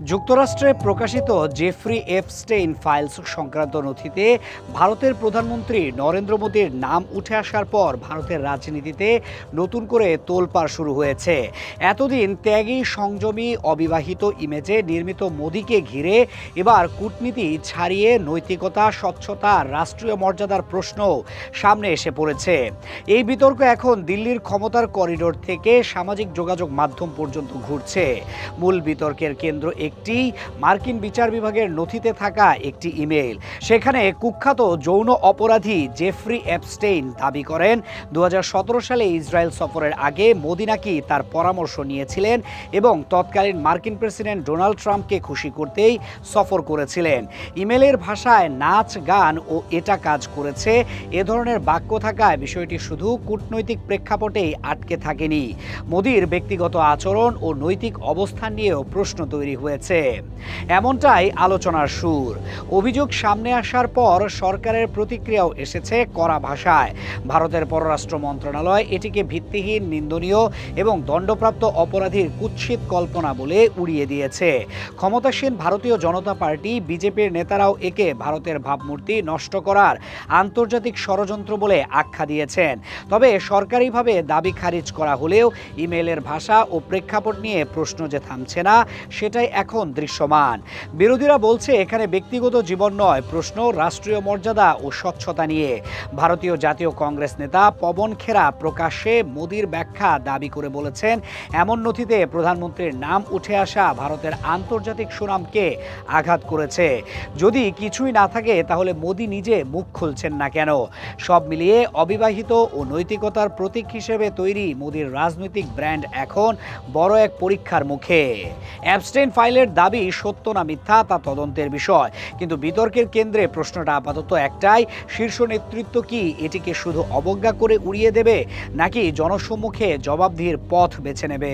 যুক্তরাষ্ট্রে প্রকাশিত Jeffrey Epstein files সংক্রান্ত নথিতে ভারতের প্রধানমন্ত্রী নরেন্দ্র মোদীর নাম উঠে আসার পর ভারতের রাজনীতিতে নতুন করে তোলপাড় শুরু হয়েছে। এতদিন ত্যাগী, সংযমী, অবিবাহিত ইমেজে নির্মিত মোদীকে ঘিরে এবার কূটনীতি ছাড়িয়ে নৈতিকতা, স্বচ্ছতা, রাষ্ট্রীয় মর্যাদার প্রশ্ন সামনে এসে পড়েছে। এই বিতর্ক এখন দিল্লির ক্ষমতার করিডোর থেকে সামাজিক যোগাযোগ মাধ্যম পর্যন্ত ঘুরছে। মূল বিতর্কের কেন্দ্র একটি মার্কিন বিচার বিভাগের নথিতে থাকা একটি ইমেল। সেখানে কুখ্যাত যৌন অপরাধী জেফ্রি এপস্টেইন দাবি করেন 2017 সালে ইসরায়েল সফরের আগে মোদি নাকি তার পরামর্শ নিয়েছিলেন এবং তৎকালীন মার্কিন প্রেসিডেন্ট ডোনাল্ড ট্রাম্পকে খুশি করতেই সফর করেছিলেন। ইমেলের ভাষায় নাচ, গান ও এটা কাজ করেছে এ ধরনের বাক্য থাকায় বিষয়টি শুধু কূটনৈতিক প্রেক্ষাপটেই আটকে থাকেনি। মোদির ব্যক্তিগত আচরণ ও নৈতিক অবস্থান নিয়েও প্রশ্ন তৈরি হয়েছে। এমনটাই আলোচনার সুর। অভিযোগ সামনে আসার পর সরকারের প্রতিক্রিয়াও এসেছে কড়া ভাষায়। ভারতের পররাষ্ট্র মন্ত্রণালয় এটিকে ভিত্তিহীন, নিন্দনীয় এবং দণ্ডপ্রাপ্ত অপরাধীর কুৎসিত কল্পনা বলে উড়িয়ে দিয়েছে। ক্ষমতাসীন ভারতীয় জনতা পার্টি, বিজেপির নেতারাও একে ভারতের ভাবমূর্তি নষ্ট করার আন্তর্জাতিক ষড়যন্ত্র বলে আখ্যা দিয়েছেন। তবে সরকারিভাবে দাবি খারিজ করা হলেও ইমেইলের ভাষা ও প্রেক্ষাপট নিয়ে প্রশ্ন যে থামছে না, সেটাই এখন দৃশ্যমান। বিরোধীরা বলছে এখানে ব্যক্তিগত জীবন নয়, প্রশ্ন রাষ্ট্রীয় মর্যাদা ও স্বচ্ছতা নিয়ে। ভারতীয় জাতীয় কংগ্রেস নেতা পবন খেরা প্রকাশ্যে মোদির ব্যাখ্যা দাবি করে বলেছেন, এমন নথিতে প্রধানমন্ত্রীর নাম উঠে আসা ভারতের আন্তর্জাতিক সুনামকে আঘাত করেছে। যদি কিছুই না থাকে তাহলে মোদি নিজে মুখ খুলছেন না কেন? সব মিলিয়ে অবিবাহিত ও নৈতিকতার প্রতীক হিসেবে তৈরি মোদির রাজনৈতিক ব্র্যান্ড এখন বড় এক পরীক্ষার মুখে। এপস্টেইন ফাইলের দাবি সত্য না মিথ্যা তা তদন্তের বিষয়, কিন্তু বিতর্কের কেন্দ্রে প্রশ্নটা আপাতত একটাই, শীর্ষ নেতৃত্ব কি এটিকে শুধু অবজ্ঞা করে উড়িয়ে দেবে নাকি জনসম্মুখে জবাবদিহির পথ বেছে নেবে?